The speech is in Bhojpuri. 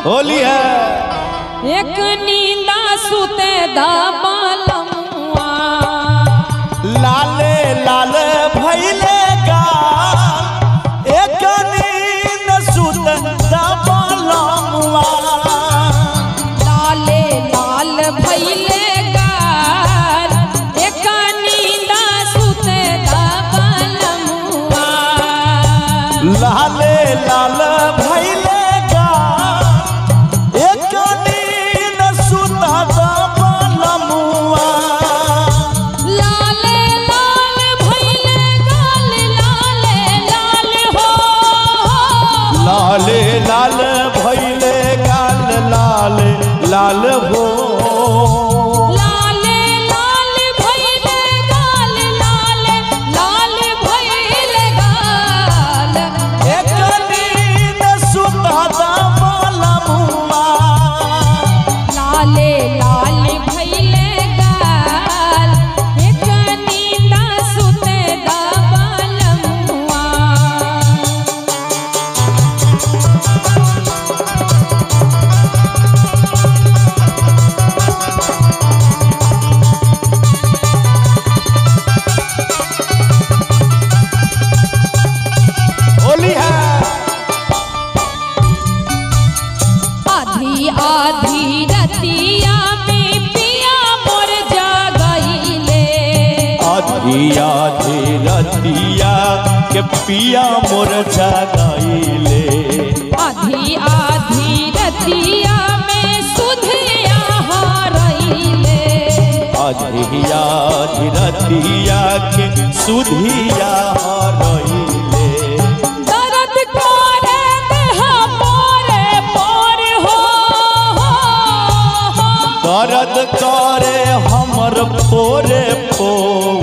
होली है। एक नींदा सुते दबलमुआ लाले लाल भैले गाल एक नींद सुते दबलमुआ लाले लाल भैले गाल एक नींदा सुते दबलमुआ लाले लाल भैले गाल एक नींद सुते दबलमुआ लाले लाल भैले गाल लाले लाल हो लाले लाल भैले गाल लाल लाल हो लाले लाल भैले गाल लाले लाल भैले गाल एक नींद सुता दबलमुआ लाले लाल भैले गाल एक नींदा सुते दबलमुआ होली है। आधी आधी रतिया में पिया मोर जागइले आधी आधी रतिया के पिया मोर जगाइले आधी आधी रतिया में सुधिया हारइले आधी आधी रतिया के सुधिया हरइले दर्द करे देह मोरे मोर हो दर्द करे हमर पोरे पोर